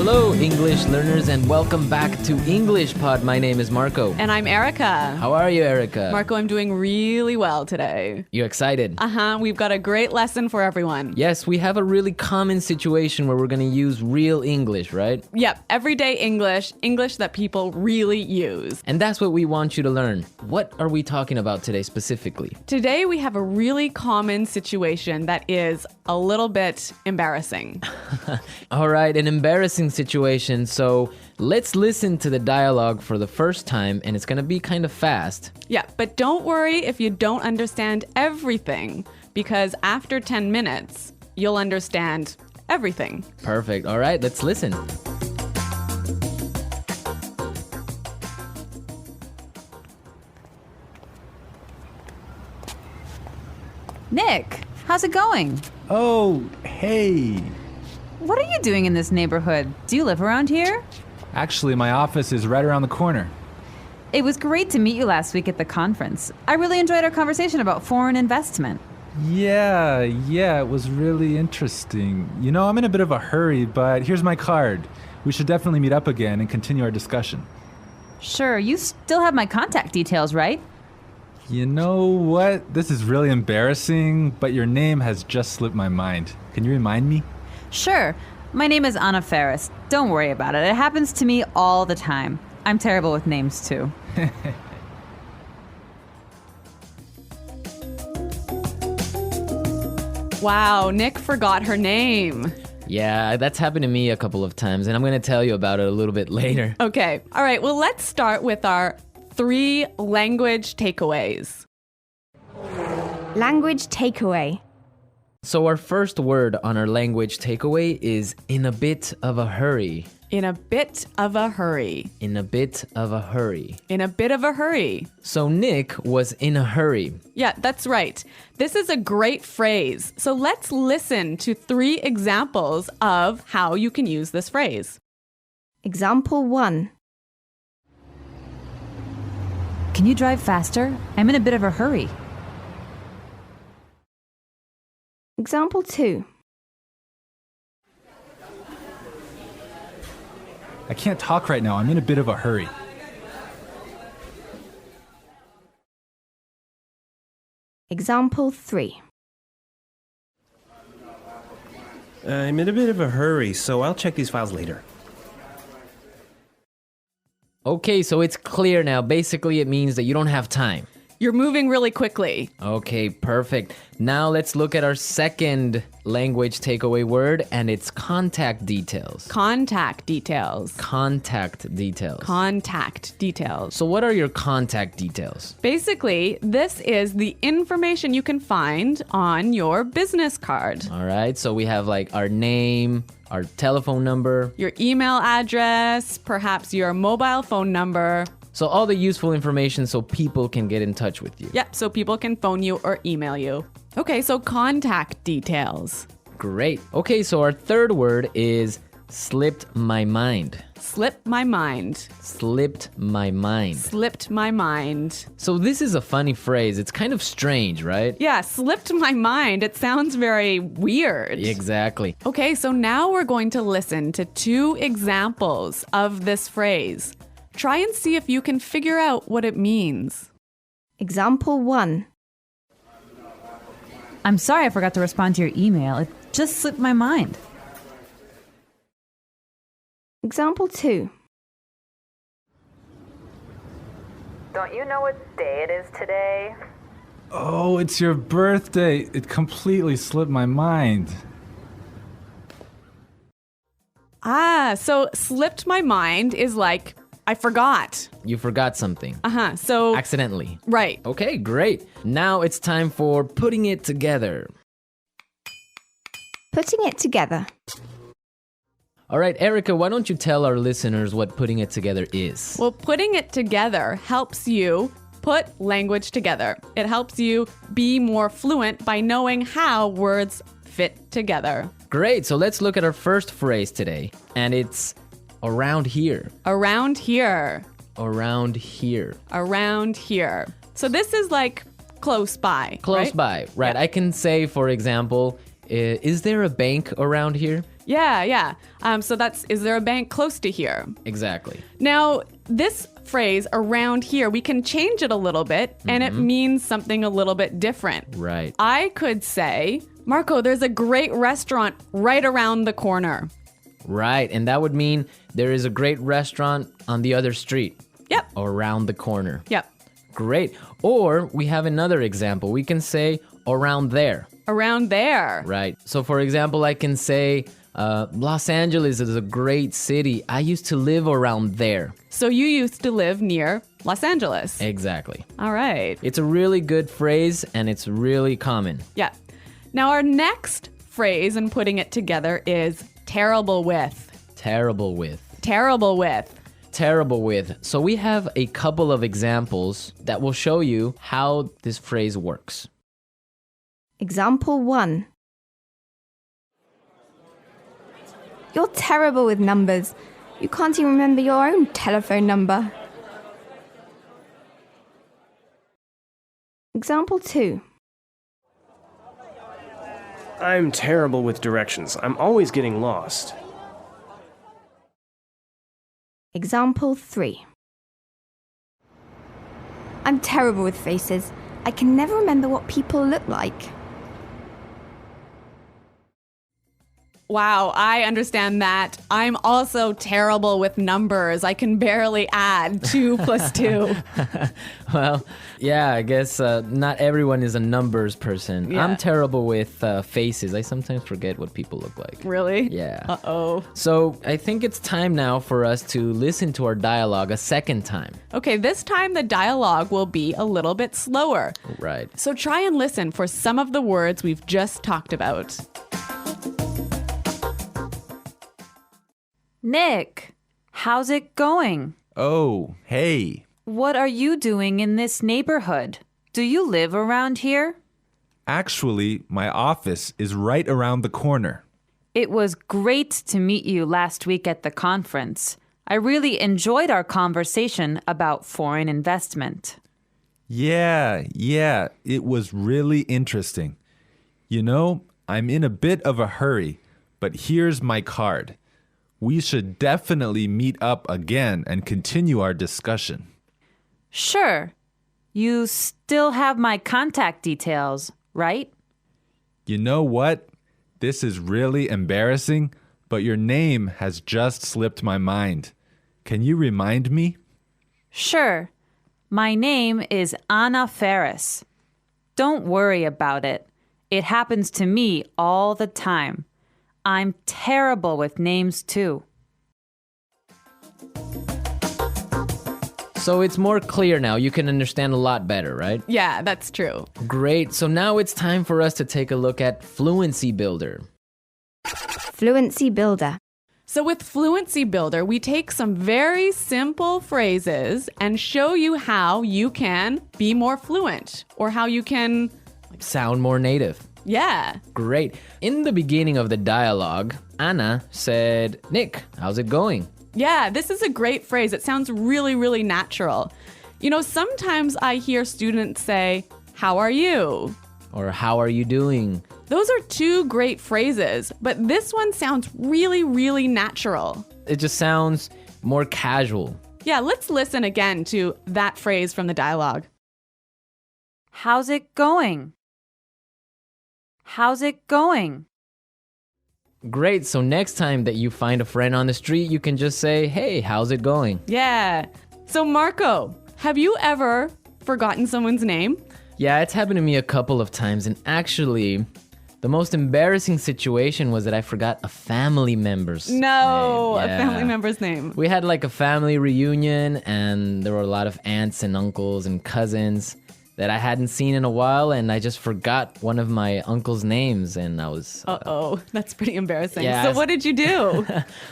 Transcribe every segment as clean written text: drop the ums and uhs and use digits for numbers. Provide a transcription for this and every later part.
Hello, English learners, and welcome back to English Pod. My name is Marco. And I'm Erica. How are you, Erica? Marco, I'm doing really well today. You excited? We've got a great lesson for everyone. Yes, we have a really common situation where we're going to use real English, right? Yep, everyday English, English that people really use. And that's what we want you to learn. What are we talking about today specifically? Today we have a really common situation that is a little bit embarrassing. All right, an embarrassing situation. So let's listen to the dialogue for the first time, and it's going to be kind of fast. Yeah, but don't worry if you don't understand everything, because after 10 minutes, you'll understand everything. Perfect. All right, let's listen. Nick, how's it going? Oh, hey. What are you doing in this neighborhood? Do you live around here? Actually, my office is right around the corner. It was great to meet you last week at the conference. I really enjoyed our conversation about foreign investment. Yeah, it was really interesting. You know, I'm in a bit of a hurry, but here's my card. We should definitely meet up again and continue our discussion. Sure, you still have my contact details, right? You know what? This is really embarrassing, but your name has just slipped my mind. Can you remind me? Sure. My name is Anna Ferris. Don't worry about it. It happens to me all the time. I'm terrible with names, too. Wow, Nick forgot her name. Yeah, that's happened to me a couple of times, and I'm going to tell you about it a little bit later. Okay, all right, well, let's start with our 3 language takeaways. Language takeaway. So our first word on our language takeaway is in a bit of a hurry. In a bit of a hurry. In a bit of a hurry. In a bit of a hurry. So Nick was in a hurry. Yeah, that's right. This is a great phrase. So let's listen to 3 examples of how you can use this phrase. Example 1. Can you drive faster? I'm in a bit of a hurry. Example 2. I can't talk right now. I'm in a bit of a hurry. Example 3. I'm in a bit of a hurry, so I'll check these files later. Okay, so it's clear now. Basically, it means that you don't have time. You're moving really quickly. Okay, perfect. Now let's look at our second language takeaway word, and it's contact details. Contact details. Contact details. Contact details. So what are your contact details? Basically, this is the information you can find on your business card. All right, so we have like our name, our telephone number. Your email address, perhaps your mobile phone number. So all the useful information so people can get in touch with you. Yep, so people can phone you or email you. Okay, so contact details. Great. Okay, so our third word is slipped my mind. Slipped my mind. Slipped my mind. Slipped my mind. So this is a funny phrase. It's kind of strange, right? Yeah, slipped my mind. It sounds very weird. Exactly. Okay, so now we're going to listen to 2 examples of this phrase. Try and see if you can figure out what it means. Example 1. I'm sorry I forgot to respond to your email. It just slipped my mind. Example 2. Don't you know what day it is today? Oh, it's your birthday. It completely slipped my mind. So slipped my mind is like, I forgot. You forgot something. So, Accidentally. right. Okay, great. Now it's time for putting it together. Putting it together. All right, Erica, why don't you tell our listeners what putting it together is? Well, putting it together helps you put language together. It helps you be more fluent by knowing how words fit together. Great, so let's look at our first phrase today. And it's around here. Around here. Around here. Around here. So this is like close by. Close right? by, right. Yeah. I can say, for example, is there a bank around here? Yeah. So is there a bank close to here? Exactly. Now, this phrase around here, we can change it a little bit and it means something a little bit different. Right. I could say, Marco, there's a great restaurant right around the corner. Right. And that would mean there is a great restaurant on the other street. Yep. Or around the corner. Yep. Great. Or we have another example. We can say around there. Around there. Right. So, for example, I can say Los Angeles is a great city. I used to live around there. So you used to live near Los Angeles. Exactly. All right. It's a really good phrase and it's really common. Yeah. Now, our next phrase in putting it together is terrible with. Terrible with. Terrible with. Terrible with. So we have a couple of examples that will show you how this phrase works. Example 1. You're terrible with numbers. You can't even remember your own telephone number. Example 2. I'm terrible with directions. I'm always getting lost. Example 3. I'm terrible with faces. I can never remember what people look like. Wow, I understand that. I'm also terrible with numbers. I can barely add 2 plus 2. Well, yeah, I guess not everyone is a numbers person. Yeah. I'm terrible with faces. I sometimes forget what people look like. Really? Yeah. Uh-oh. So I think it's time now for us to listen to our dialogue a second time. Okay, this time the dialogue will be a little bit slower. Right. So try and listen for some of the words we've just talked about. Nick, how's it going? Oh, hey. What are you doing in this neighborhood? Do you live around here? Actually, my office is right around the corner. It was great to meet you last week at the conference. I really enjoyed our conversation about foreign investment. Yeah, it was really interesting. You know, I'm in a bit of a hurry, but here's my card. We should definitely meet up again and continue our discussion. Sure. You still have my contact details, right? You know what? This is really embarrassing, but your name has just slipped my mind. Can you remind me? Sure. My name is Anna Ferris. Don't worry about it. It happens to me all the time. I'm terrible with names too. So it's more clear now. You can understand a lot better, right? Yeah, that's true. Great. So now it's time for us to take a look at Fluency Builder. Fluency Builder. So with Fluency Builder, we take some very simple phrases and show you how you can be more fluent or how you can, Sound more native. yeah. Great. In the beginning of the dialogue, Anna said, Nick, how's it going? Yeah, this is a great phrase. It sounds really, really natural. You know, sometimes I hear students say, how are you? Or how are you doing? Those are 2 great phrases, but this one sounds really, really natural. It just sounds more casual. Yeah, let's listen again to that phrase from the dialogue. How's it going? How's it going? Great. So next time that you find a friend on the street, you can just say, hey, how's it going? Yeah. So Marco, have you ever forgotten someone's name? Yeah, it's happened to me a couple of times. And actually, the most embarrassing situation was that I forgot a family member's name. No, a Yeah. family member's name. We had like a family reunion and there were a lot of aunts and uncles and cousins that I hadn't seen in a while, and I just forgot one of my uncle's names, and I was... Uh-oh, that's pretty embarrassing. Yeah, So what did you do?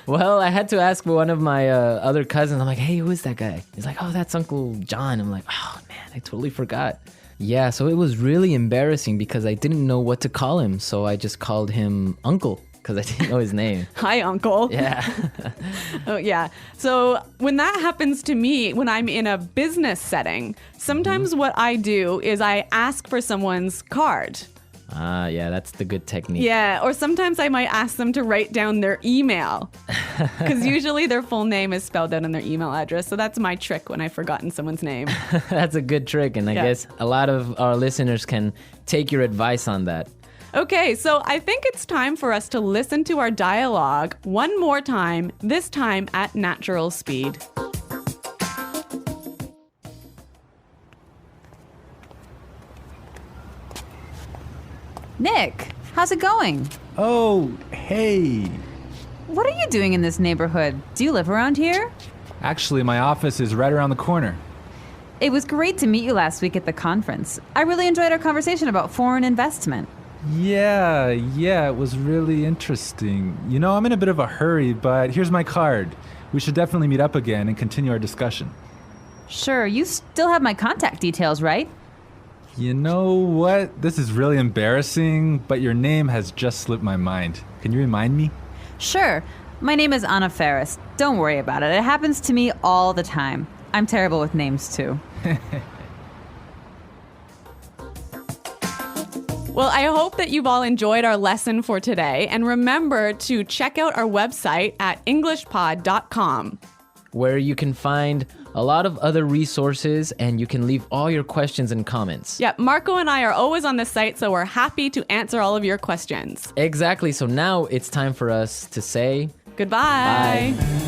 Well, I had to ask one of my other cousins. I'm like, hey, who is that guy? He's like, oh, that's Uncle John. I'm like, oh, man, I totally forgot. Yeah, so it was really embarrassing because I didn't know what to call him, so I just called him Uncle because I didn't know his name. Hi, Uncle. Yeah. Oh, yeah. So when that happens to me, when I'm in a business setting, sometimes what I do is I ask for someone's card. Ah, yeah, that's the good technique. Yeah, or sometimes I might ask them to write down their email because usually their full name is spelled out in their email address. So that's my trick when I've forgotten someone's name. That's a good trick, and I Yeah. guess a lot of our listeners can take your advice on that. Okay, so I think it's time for us to listen to our dialogue one more time, this time at natural speed. Nick, how's it going? Oh, hey. What are you doing in this neighborhood? Do you live around here? Actually, my office is right around the corner. It was great to meet you last week at the conference. I really enjoyed our conversation about foreign investment. Yeah, it was really interesting. You know, I'm in a bit of a hurry, but here's my card. We should definitely meet up again and continue our discussion. Sure, you still have my contact details, right? You know what? This is really embarrassing, but your name has just slipped my mind. Can you remind me? Sure. My name is Anna Ferris. Don't worry about it. It happens to me all the time. I'm terrible with names, too. Well, I hope that you've all enjoyed our lesson for today. And remember to check out our website at englishpod.com. where you can find a lot of other resources and you can leave all your questions and comments. Yeah, Marco and I are always on the site, so we're happy to answer all of your questions. Exactly. So now it's time for us to say Goodbye. bye.